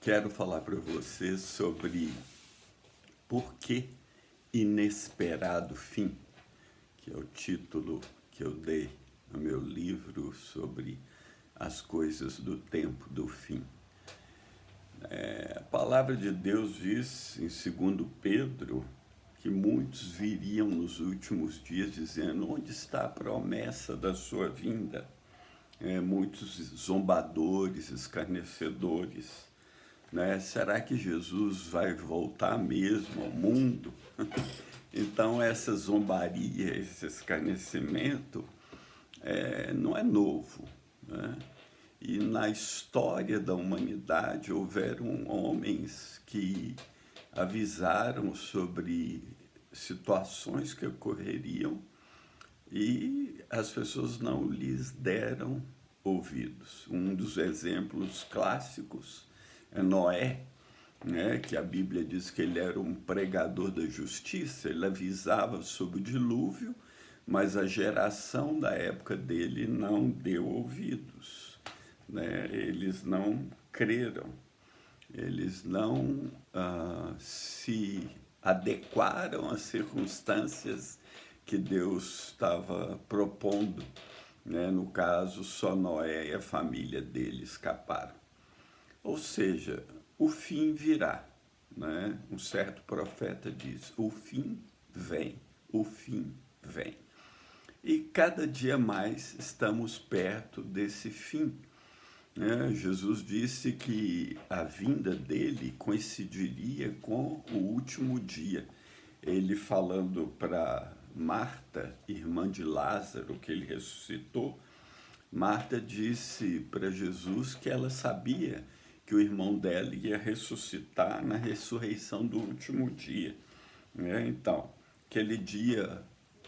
Quero falar para você sobre por que inesperado fim, que é o título que eu dei no meu livro sobre as coisas do tempo do fim. A palavra de Deus diz em 2 Pedro que muitos viriam nos últimos dias dizendo: onde está a promessa da sua vinda? Muitos zombadores, escarnecedores, né? Será que Jesus vai voltar mesmo ao mundo? Então, essa zombaria, esse escarnecimento, não é novo, né? E na história da humanidade houveram homens que avisaram sobre situações que ocorreriam e as pessoas não lhes deram ouvidos. Um dos exemplos clássicos é Noé, né, que a Bíblia diz que ele era um pregador da justiça, ele avisava sobre o dilúvio, mas a geração da época dele não deu ouvidos, né? Eles não creram, eles não se adequaram às circunstâncias que Deus estava propondo, né? No caso, só Noé e a família dele escaparam. Ou seja, o fim virá, né? Um certo profeta diz: o fim vem, o fim vem. E cada dia mais estamos perto desse fim, né? Jesus disse que a vinda dele coincidiria com o último dia. Ele falando para Marta, irmã de Lázaro, que ele ressuscitou, Marta disse para Jesus que ela sabia que o irmão dela ia ressuscitar na ressurreição do último dia, né? Então, aquele dia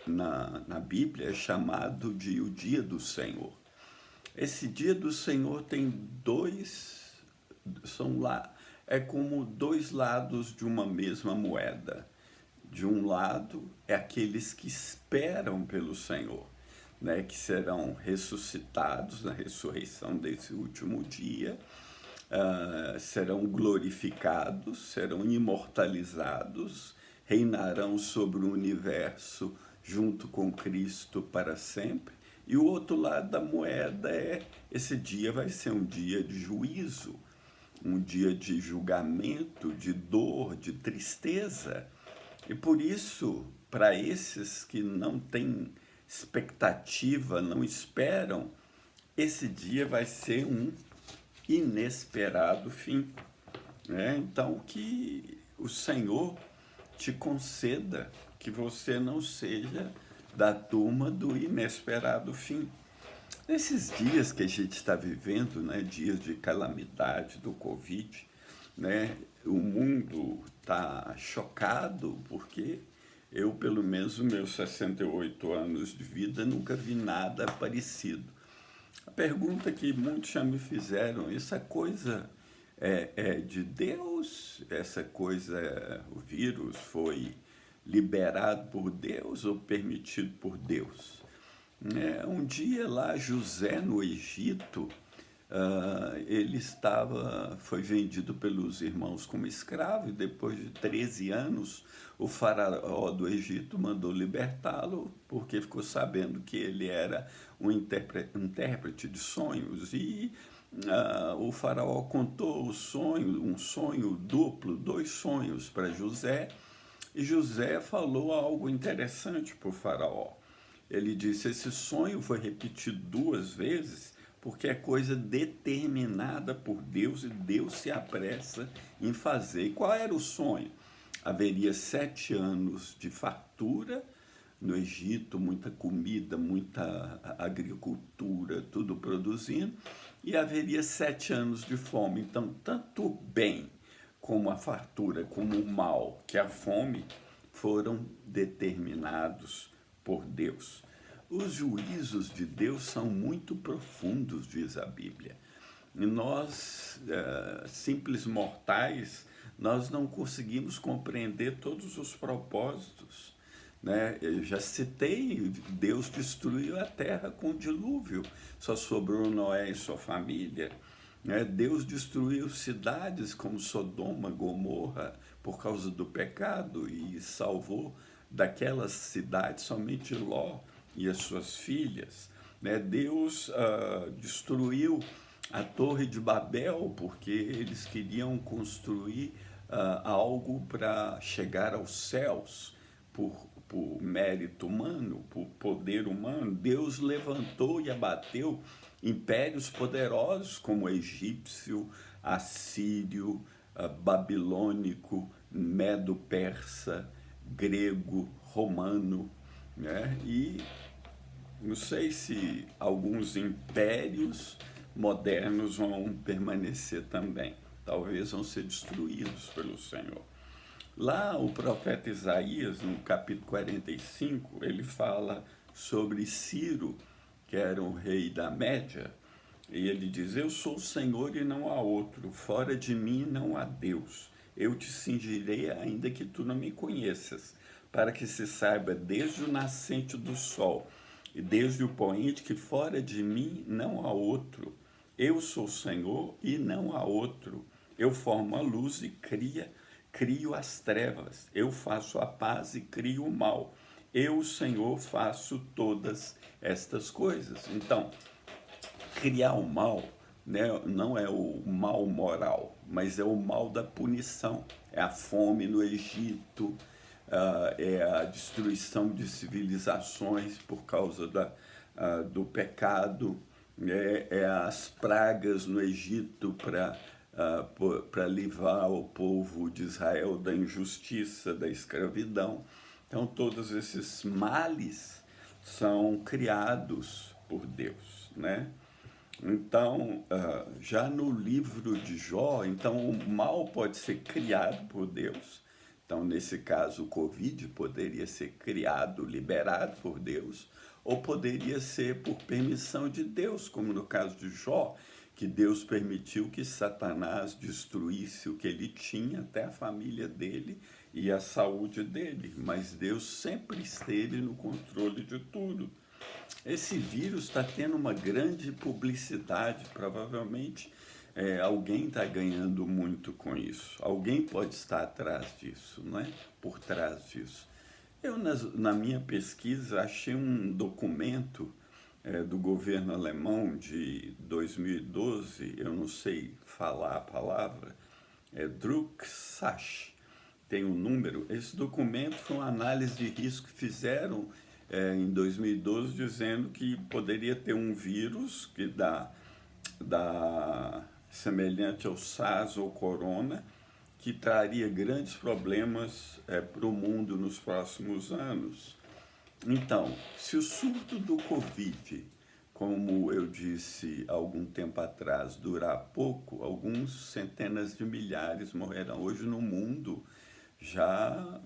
na Bíblia é chamado de o dia do Senhor. Esse dia do Senhor tem é como dois lados de uma mesma moeda. De um lado, é aqueles que esperam pelo Senhor, né, que serão ressuscitados na ressurreição desse último dia, serão glorificados, serão imortalizados, reinarão sobre o universo junto com Cristo para sempre. E o outro lado da moeda esse dia vai ser um dia de juízo, um dia de julgamento, de dor, de tristeza. E por isso, para esses que não têm expectativa, não esperam, esse dia vai ser um inesperado fim, né? Então, que o Senhor te conceda que você não seja da turma do inesperado fim. Nesses dias que a gente está vivendo, né, dias de calamidade do Covid, né, o mundo está chocado porque eu, pelo menos, os meus 68 anos de vida, nunca vi nada parecido. A pergunta que muitos já me fizeram: essa coisa é de Deus? Essa coisa, o vírus foi liberado por Deus ou permitido por Deus? Um dia lá, José, no Egito, foi vendido pelos irmãos como escravo, e depois de 13 anos, o faraó do Egito mandou libertá-lo, porque ficou sabendo que ele era um intérprete de sonhos, e o faraó contou o sonho, um sonho duplo, dois sonhos para José, e José falou algo interessante para o faraó. Ele disse: esse sonho foi repetido 2 vezes porque é coisa determinada por Deus e Deus se apressa em fazer. E qual era o sonho? Haveria 7 anos de fartura no Egito, muita comida, muita agricultura, tudo produzindo, e haveria 7 anos de fome. Então, tanto o bem como a fartura, como o mal, que é a fome, foram determinados por Deus. Os juízos de Deus são muito profundos, diz a Bíblia. E nós, simples mortais, nós não conseguimos compreender todos os propósitos, né? Eu já citei, Deus destruiu a terra com o dilúvio, só sobrou Noé e sua família. né? Deus destruiu cidades como Sodoma, Gomorra, por causa do pecado, e salvou daquelas cidades somente Ló e as suas filhas, né? Deus destruiu a Torre de Babel porque eles queriam construir algo para chegar aos céus por mérito humano, por poder humano. Deus levantou e abateu impérios poderosos como o egípcio, assírio, babilônico, medo-persa, grego, romano, né? E não sei se alguns impérios modernos vão permanecer também. Talvez vão ser destruídos pelo Senhor. Lá o profeta Isaías, no capítulo 45, ele fala sobre Ciro, que era o rei da Média, e ele diz: Eu sou o Senhor e não há outro, fora de mim não há Deus. Eu te cingirei ainda que tu não me conheças, para que se saiba desde o nascente do sol e desde o poente que fora de mim não há outro. Eu sou o Senhor e não há outro. Eu formo a luz e crio as trevas. Eu faço a paz e crio o mal. Eu, o Senhor, faço todas estas coisas. Então, criar o mal, né, não é o mal moral, mas é o mal da punição. É a fome no Egito, é a destruição de civilizações por causa do pecado, é as pragas no Egito para livrar o povo de Israel da injustiça, da escravidão. Então, todos esses males são criados por Deus, né? Então, já no livro de Jó, então o mal pode ser criado por Deus. Então, nesse caso, o Covid poderia ser criado, liberado por Deus, ou poderia ser por permissão de Deus, como no caso de Jó, que Deus permitiu que Satanás destruísse o que ele tinha, até a família dele e a saúde dele. Mas Deus sempre esteve no controle de tudo. Esse vírus está tendo uma grande publicidade, provavelmente alguém está ganhando muito com isso. Alguém pode estar atrás disso, não é? Por trás disso. Eu, na minha pesquisa, achei um documento do governo alemão de 2012, eu não sei falar a palavra, Drucksach, tem um número. Esse documento foi uma análise de risco que fizeram em 2012, dizendo que poderia ter um vírus que dá semelhante ao SARS ou Corona, que traria grandes problemas para o mundo nos próximos anos. Então, se o surto do Covid, como eu disse algum tempo atrás, durar pouco, alguns centenas de milhares morrerão. Hoje no mundo já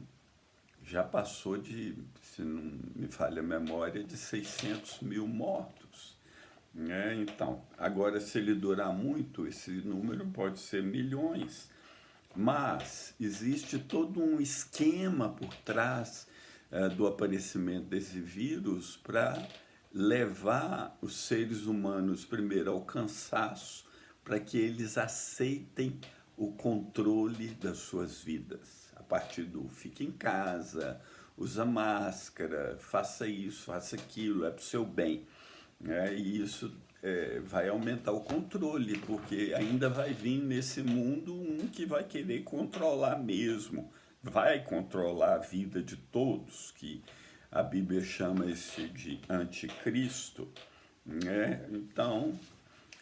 já passou de, se não me falha a memória, de 600 mil mortos, né? Então, agora se ele durar muito, esse número pode ser milhões. Mas existe todo um esquema por trás do aparecimento desse vírus para levar os seres humanos, primeiro, ao cansaço, para que eles aceitem o controle das suas vidas. A partir do fique em casa, usa máscara, faça isso, faça aquilo, é para o seu bem. E isso vai aumentar o controle, porque ainda vai vir nesse mundo um que vai querer controlar mesmo, vai controlar a vida de todos, que a Bíblia chama esse de anticristo, né? Então,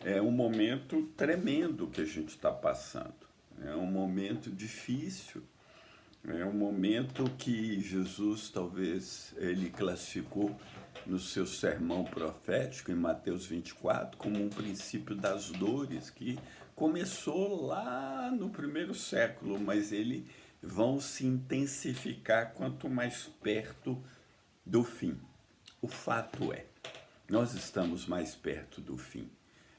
é um momento tremendo que a gente está passando, é um momento difícil, é um momento que Jesus talvez ele classificou no seu sermão profético em Mateus 24 como um princípio das dores que começou lá no primeiro século, mas eles vão se intensificar quanto mais perto do fim. O fato é, nós estamos mais perto do fim.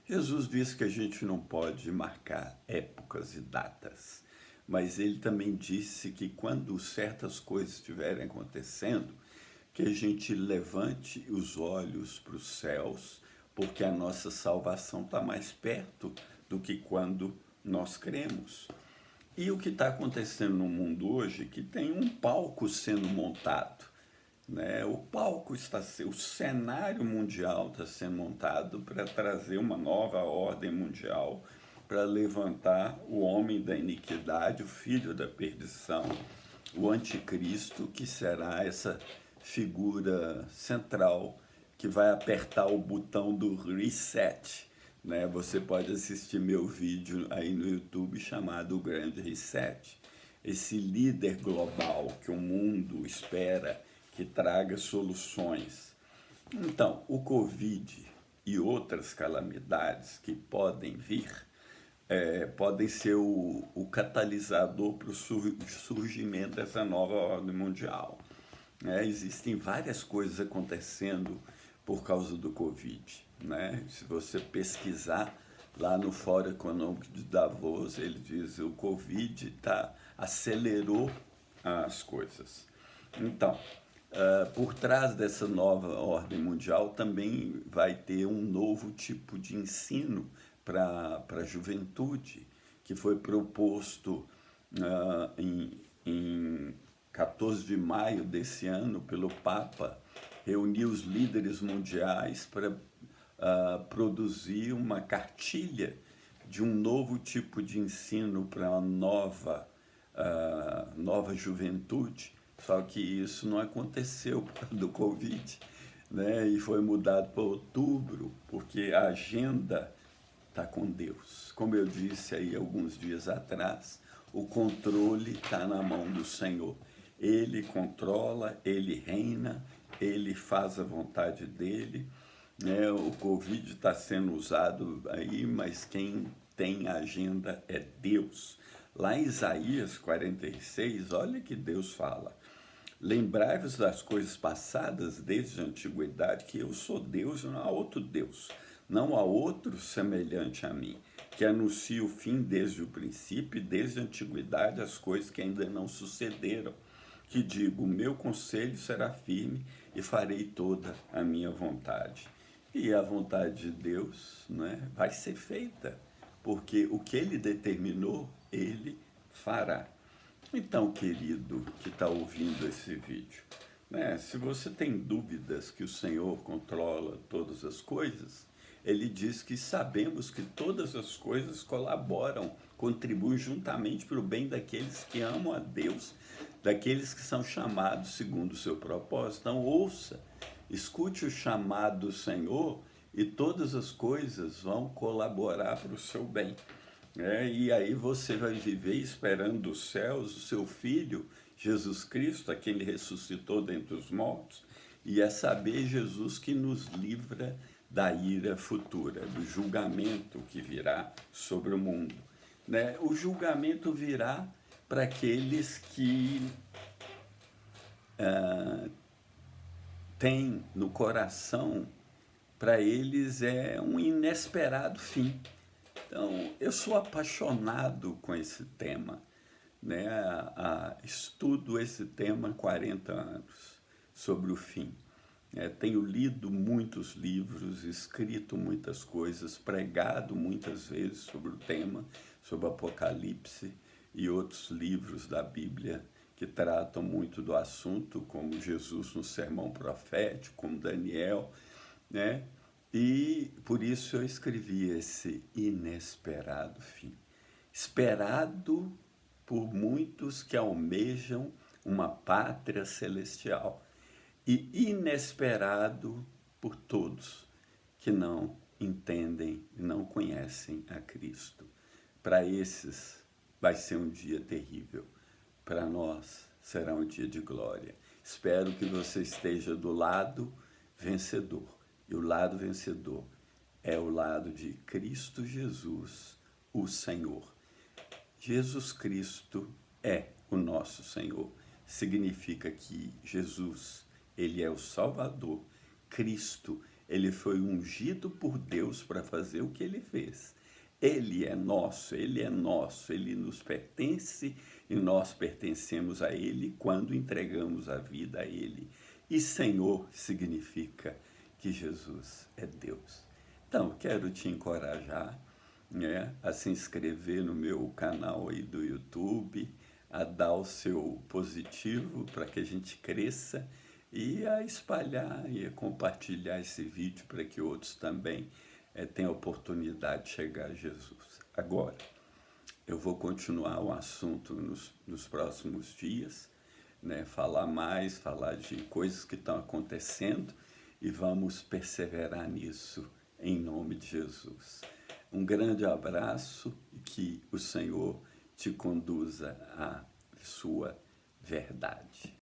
Jesus disse que a gente não pode marcar épocas e datas, mas ele também disse que quando certas coisas estiverem acontecendo, que a gente levante os olhos para os céus, porque a nossa salvação está mais perto do que quando nós cremos. E o que está acontecendo no mundo hoje é que tem um palco sendo montado, né? O cenário mundial está sendo montado para trazer uma nova ordem mundial, para levantar o homem da iniquidade, o filho da perdição, o anticristo, que será essa figura central que vai apertar o botão do reset, né? Você pode assistir meu vídeo aí no YouTube chamado O Grande Reset. Esse líder global que o mundo espera que traga soluções. Então, o Covid e outras calamidades que podem vir, podem ser o catalisador para o surgimento dessa nova ordem mundial. Existem várias coisas acontecendo por causa do Covid, né? Se você pesquisar lá no Fórum Econômico de Davos, ele diz que o Covid acelerou as coisas. Então, por trás dessa nova ordem mundial também vai ter um novo tipo de ensino para a juventude, que foi proposto em 14 de maio desse ano pelo Papa, reunir os líderes mundiais para produzir uma cartilha de um novo tipo de ensino para uma nova juventude. Só que isso não aconteceu por causa do Covid, né? E foi mudado para outubro, porque a agenda está com Deus. Como eu disse aí alguns dias atrás, o controle está na mão do Senhor. Ele controla, ele reina, ele faz a vontade dele, né? O Covid está sendo usado aí, mas quem tem a agenda é Deus. Lá em Isaías 46, olha que Deus fala: lembrai-vos das coisas passadas desde a antiguidade, que eu sou Deus e não há outro Deus, não há outro semelhante a mim, que anuncia o fim desde o princípio e desde a antiguidade as coisas que ainda não sucederam, que digo, o meu conselho será firme e farei toda a minha vontade. E a vontade de Deus, né, vai ser feita, porque o que ele determinou, ele fará. Então, querido que está ouvindo esse vídeo, né, se você tem dúvidas que o Senhor controla todas as coisas, ele diz que sabemos que todas as coisas colaboram, contribuem juntamente para o bem daqueles que amam a Deus, daqueles que são chamados segundo o seu propósito. Então, ouça, escute o chamado do Senhor e todas as coisas vão colaborar para o seu bem. E aí você vai viver esperando dos céus o seu Filho, Jesus Cristo, a quem ele ressuscitou dentre os mortos, e é saber Jesus que nos livra da ira futura, do julgamento que virá sobre o mundo. Né? O julgamento virá para aqueles que têm no coração, para eles é um inesperado fim. Então, eu sou apaixonado com esse tema, né? Estudo esse tema há 40 anos, sobre o fim. Tenho lido muitos livros, escrito muitas coisas, pregado muitas vezes sobre o tema, sobre o Apocalipse e outros livros da Bíblia que tratam muito do assunto, como Jesus no Sermão Profético, como Daniel, né? E por isso eu escrevi esse inesperado fim. Esperado por muitos que almejam uma pátria celestial. E inesperado por todos que não entendem, não conhecem a Cristo. Para esses vai ser um dia terrível. Para nós será um dia de glória. Espero que você esteja do lado vencedor. E o lado vencedor é o lado de Cristo Jesus, o Senhor. Jesus Cristo é o nosso Senhor. Significa que Jesus, ele é o Salvador. Cristo, ele foi ungido por Deus para fazer o que ele fez. Ele é nosso, ele nos pertence e nós pertencemos a ele quando entregamos a vida a ele. E Senhor significa que Jesus é Deus. Então, quero te encorajar, né, a se inscrever no meu canal aí do YouTube, a dar o seu positivo para que a gente cresça e a espalhar e a compartilhar esse vídeo para que outros também tenham a oportunidade de chegar a Jesus. Agora, eu vou continuar o assunto nos próximos dias, né? Falar mais, falar de coisas que estão acontecendo e vamos perseverar nisso em nome de Jesus. Um grande abraço e que o Senhor te conduza à sua verdade.